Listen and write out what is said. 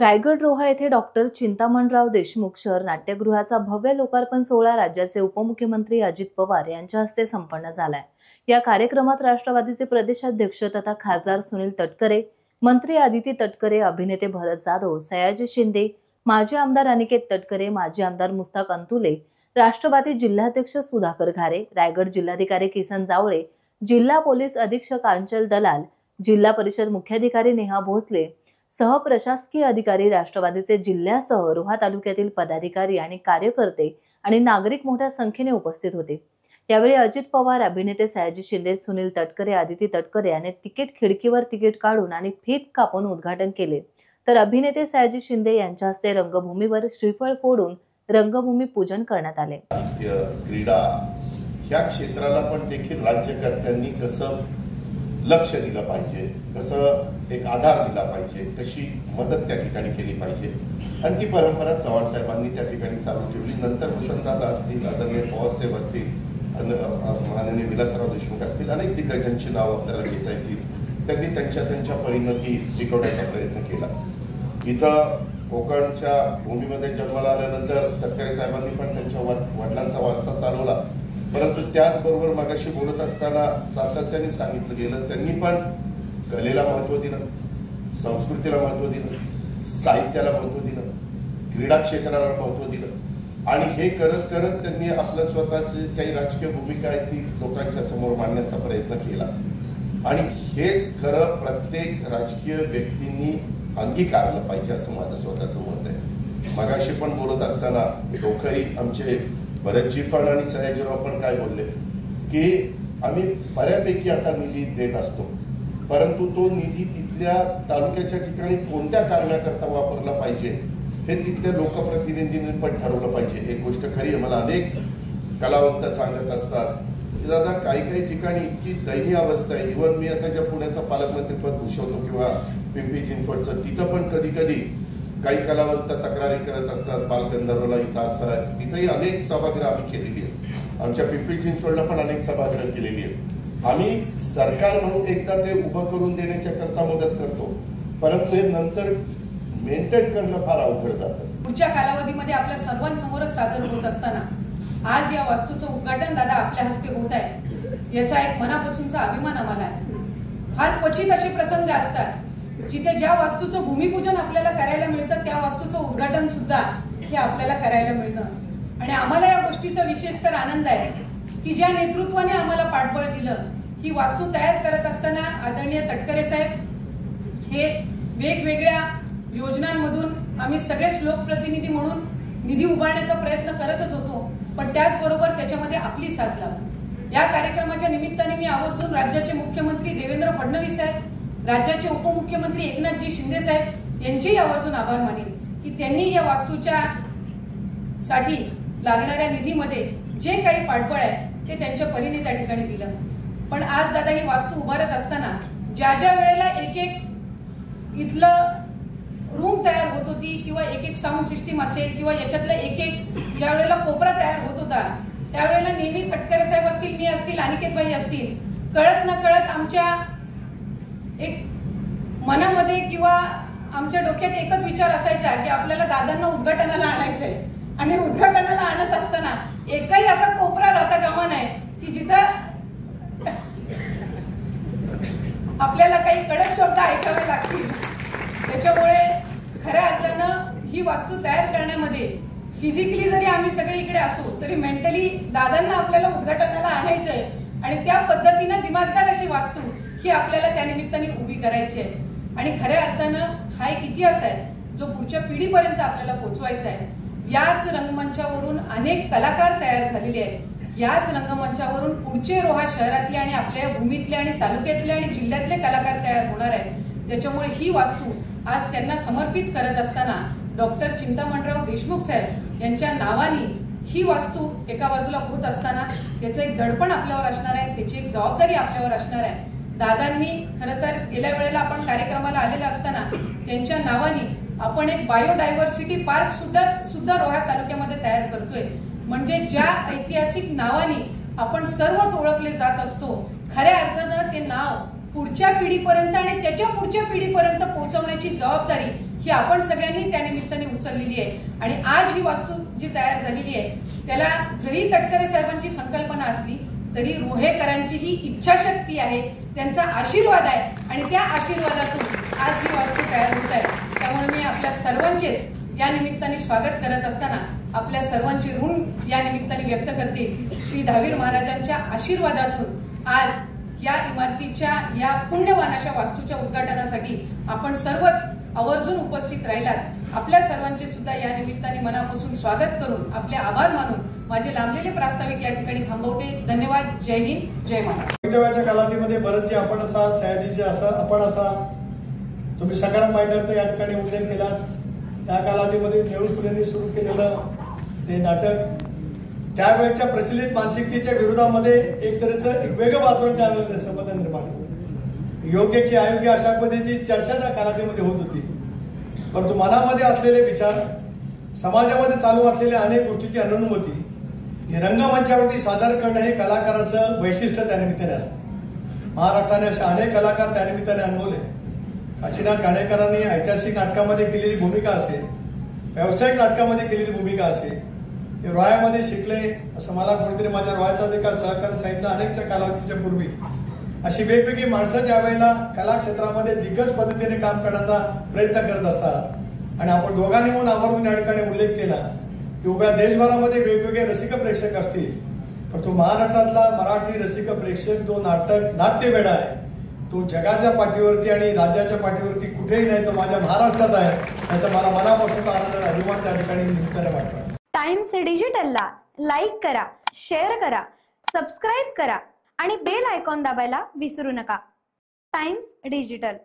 रायगड रोहा येथे डॉक्टर चिंतामणराव देशमुख शहर नाट्यगृहाचा भव्य लोकार्पण सोहळा राज्याचे उपमुख्यमंत्री अजित पवार यांच्या हस्ते संपन्न झालाय। या कार्यक्रमात राष्ट्रवादीचे प्रदेशाध्यक्ष तथा खासदार सुनील तटकरे, मंत्री आदिती तटकरे, अभिनेते भरत जाधव, सयाजी शिंदे, माजी आमदार अनिकेत तटकरे, माजी आमदार मुस्ताक अंतुले, राष्ट्रवादी जिल्हाध्यक्ष सुधाकर घारे, रायगड जिल्हाधिकारी किसन जावळे, जिल्हा पोलीस अधीक्षक आंचल दलाल, जिल्हा परिषद मुख्याधिकारी नेहा भोसले सह प्रशासकीय अधिकारी, राष्ट्रवादीचे जिल्ह्यासह रोहा तालुक्यातील पदाधिकारी आणि कार्यकर्ते आणि नागरिक मोठ्या संख्येने उपस्थित होते। यावेळी अजित पवार, अभिनेते सयाजी शिंदे, सुनील तटकरे, आदिती तटकरे यांनी तिकीट खिडकीवर तिकीट काढून आणि फीत कापून उद्घाटन केले, तर अभिनेते सयाजी शिंदे यांच्या हस्ते रंगभूमीवर श्रीफळ फोडून रंगभूमी पूजन करण्यात आले। क्रीडा ह्या क्षेत्राला पण देखील राज्यकर्त्यांनी कसं लक्ष दिलं पाहिजे, कसं एक आधार दिला पाहिजे, कशी मदत त्या ठिकाणी केली पाहिजे आणि ती परंपरा चव्हाण साहेबांनी त्या ठिकाणी चालू ठेवली। नंतर वसंतदादा असतील, आदरणीय पवारसाहेब असतील, माननीय विलासराव देशमुख असतील, अनेक दिग्गजांची नाव आपल्याला घेता येतील। त्यांनी त्यांच्या परीने ती टिकवण्याचा प्रयत्न केला। इथं कोकणच्या भूमीमध्ये जन्माला आल्यानंतर तटकरे साहेबांनी पण त्यांच्या वडिलांचा वारसा चालवला, परंतु त्याचबरोबर मागाशी बोलत असताना सातत्याने सांगितलं गेलं, त्यांनी पण कलेला महत्त्व दिलं, संस्कृतीला महत्त्व दिलं, साहित्याला महत्त्व दिलं, क्रीडा क्षेत्राला महत्त्व दिलं आणि हे करत करत त्यांनी आपलं स्वतःची काही राजकीय भूमिका आहे ती लोकांच्या समोर मांडण्याचा प्रयत्न केला आणि हेच खरं प्रत्येक राजकीय व्यक्तींनी अंगीकारलं पाहिजे असं माझं स्वतःचं मत आहे। मागाशी पण बोलत असताना दोघंही आमचे भरतजी पण आणि सयाजीराव पण काय बोलले की आम्ही बऱ्यापैकी आता निधी देत असतो, परंतु तो निधी तिथल्या तालुक्याच्या ठिकाणी कोणत्या कारणाकरता वापरला पाहिजे हे तिथल्या लोकप्रतिनिधींनी पण ठरवलं पाहिजे। एक गोष्ट खरी आहे, मला अनेक कलावंत सांगत असतात की दादा काही ठिकाणी इतकी दयनीय अवस्था आहे। इव्हन मी आता ज्या पुण्याचं पालकमंत्रीपद भूषवतो किंवा पिंपरी चिंचवडचं, तिथं पण कधी काही कलावंत तक्रारी करत असतात, बालगंधर्वला इथं असं आहे, तिथंही अनेक सभागृह आम्ही केलेली आहेत। आमच्या पिंपरी चिंचवडला पण अनेक सभागृह केलेली आहेत। आम्ही सरकार म्हणून एकदा ते उभं करून देण्याच्या करता मदत करतो, परंतु हे नंतर मेंटेन करणं फार अवघड जातं। पुढच्या कालावधीमध्ये आपल्या सर्वांसमोरच सादर होत असताना आज या वास्तूचं उद्घाटन दादा आपल्या हस्ते होत आहे, याचा एक मनापासूनचा अभिमान आम्हाला आहे। फार क्वचित असे प्रसंग असतात जिथे ज्या वास्तूचं भूमिपूजन आपल्याला करायला मिळतं त्या वास्तूचं उद्घाटन सुद्धा हे आपल्याला करायला मिळतं आणि आम्हाला या गोष्टीचा विशेष तर आनंद आहे की ज्या नेतृत्वाने आम्हाला पाठबळ दिलं, ही वास्तू तयार करत असताना आदरणीय तटकरे साहेब हे वेगवेगळ्या योजनांमधून आम्ही सगळेच लोकप्रतिनिधी म्हणून निधी उभारण्याचा प्रयत्न करतच होतो, पण त्याचबरोबर त्याच्यामध्ये आपली साथ लावली। या कार्यक्रमाच्या निमित्ताने मी आवर्जून राज्याचे मुख्यमंत्री देवेंद्र फडणवीस साहेब, राज्याचे उपमुख्यमंत्री एकनाथजी शिंदे साहेब यांचेही आवर्जून आभार मानेन की त्यांनी या वास्तूच्या साठी लागणाऱ्या निधीमध्ये जे काही पाठबळ आहे ते त्यांच्या परीने त्या ठिकाणी दिलं। पण आज दादा ही वास्तू उभारत असताना ज्या वेळेला एक इथलं रूम तयार होत होती किंवा एक साऊंड सिस्टीम असेल किंवा याच्यातला ज्या वेळेला कोपरा तयार होत होता त्यावेळेला नेहमी तटकरे साहेब असतील, मी असतील, अनिकेतबाई असतील, कळत न कळत आमच्या एक मनामध्ये किंवा आमच्या डोक्यात एकच विचार असायचा की आपल्याला दादांना उद्घाटनाला आणायचंय आणि उद्घाटनाला आणत असताना एकही असा कोपरा राहता कामा नये की जिथं आपल्याला काही कडक शब्द ऐकावे लागतील। त्याच्यामुळे खऱ्या अर्थानं ही वास्तू तयार करण्यामध्ये फिजिकली जरी आम्ही सगळे इकडे असू तरी मेंटली दादांना आपल्याला उद्घाटनाला आणायचंय आणि त्या पद्धतीनं दिमागदार अशी वास्तू ही आपल्याला त्या निमित्ताने उभी करायची आहे आणि खऱ्या अर्थानं हा एक इतिहास आहे जो पुढच्या पिढीपर्यंत आपल्याला पोहोचवायचा आहे। याच रंगमंचावरून अनेक कलाकार तयार झालेले आहेत, याच रंगमंचावरून पुढचे रोहा शहरातले आणि आपल्या भूमीतले आणि तालुक्यातले आणि जिल्ह्यातले कलाकार तयार होणार आहेत। त्याच्यामुळे ही वास्तू आज त्यांना समर्पित करत असताना डॉक्टर चिंतामणराव देशमुख साहेब यांच्या नावाने ही वास्तू एका बाजूला होत असताना त्याचं एक दडपण आपल्यावर असणार आहे, त्याची एक जबाबदारी आपल्यावर असणार आहे। दादांनी खरं तर गेल्या वेळेला आपण कार्यक्रमाला आलेला असताना त्यांच्या नावाने आपण एक बायोडायव्हर्सिटी पार्क सुद्धा रोहा तालुक्यामध्ये तयार करतोय, म्हणजे ज्या ऐतिहासिक नावाने आपण सर्वच ओळखले जात असतो खऱ्या अर्थानं ते नाव पुढच्या पिढीपर्यंत आणि त्याच्या पुढच्या पिढीपर्यंत पोहोचवण्याची जबाबदारी ही आपण सगळ्यांनी त्या निमित्ताने उचललेली आहे. आणि आज ही वास्तू जी तयार झालेली आहे त्याला जरी तटकरे साहेबांची संकल्पना असली तरी रोहेकरांची ही इच्छाशक्ती आहे, त्यांचा आशीर्वाद आहे आणि त्या आशीर्वादातून आज ही वास्तू तयार होत आहे. त्यामुळे मी आपल्या सर्वांचेच या निमित्ताने स्वागत करत असताना आपल्या सर्वांचे ऋण या निमित्ताने व्यक्त करते. श्री दहावीर महाराजांच्या आशीर्वादातून आज या इमारतीच्या या पुण्यवान अशा वास्तूच्या उद्घाटनासाठी आपण सर्वच आवर्जून उपस्थित राहिलात. आपल्या सर्वांचे सुद्धा या निमित्ताने मनापासून स्वागत करून आपले आभार मानून माझे लांबलेले प्रास्ताविक या ठिकाणी थांबवते. धन्यवाद. जय हिंद, जय महाराष्ट्र. कालावधीमध्ये बरेच जे आपण असाल, सयाजीचे असा आपण असा, तुम्ही सकाराम माइंडरचा या ठिकाणी उल्लेख केला. त्या कालावधीमध्ये नेहरू फुलेंनी सुरू केलेलं ते नाटक त्यावेळच्या प्रचलित मानसिकतेच्या विरोधामध्ये एक तऱ्हेचं एक वेगळं वातावरण त्यावेळेला संबंध निर्माण होतं. योग्य की अयोग्य अशा पद्धतीची चर्चा त्या कालावधीमध्ये होत होती. परंतु मनामध्ये असलेले विचार, समाजामध्ये चालू असलेल्या अनेक गोष्टींची अनुमती हे रंगमंचावरती सादर करणं हे कलाकाराचं वैशिष्ट्य त्यानिमित्ताने असतं. महाराष्ट्राने असे अनेक कलाकार त्यानिमित्ताने अनुभवले. काशीनाथ घाणेकरांनी ऐतिहासिक नाटकामध्ये केलेली भूमिका असेल, व्यावसायिक नाटकामध्ये केलेली भूमिका असेल, ते रोह्यामध्ये शिकले असं मला कोणीतरी माझ्या रोह्याचा एका सहकारी सांगितलं. अनेकच्या कालावधीच्या पूर्वी अशी वेगवेगळी माणसं ज्यावेळेला कला क्षेत्रामध्ये दिग्गज पद्धतीने काम करण्याचा प्रयत्न करत असतात आणि आपण दोघांनी म्हणून आवर्जून या ठिकाणी उल्लेख केला की उभ्या देशभरामध्ये वेगवेगळे रसिक प्रेक्षक असतील, पण तो महाराष्ट्रातला मराठी रसिक प्रेक्षक जो नाट्यवेडा आहे तो जगाच्या पाठीवरती आणि राज्याच्या पाठीवरती कुठेही नाही, तो माझ्या महाराष्ट्रात आहे. याचा मला मनापासून आनंद आणि अभिमान त्या ठिकाणी निमित्ताने वाटतो. टाइम्स डिजिटलला लाईक करा, शेअर करा, सबस्क्राईब करा आणि बेल आयकॉन दाबायला विसरू नका. Times digital.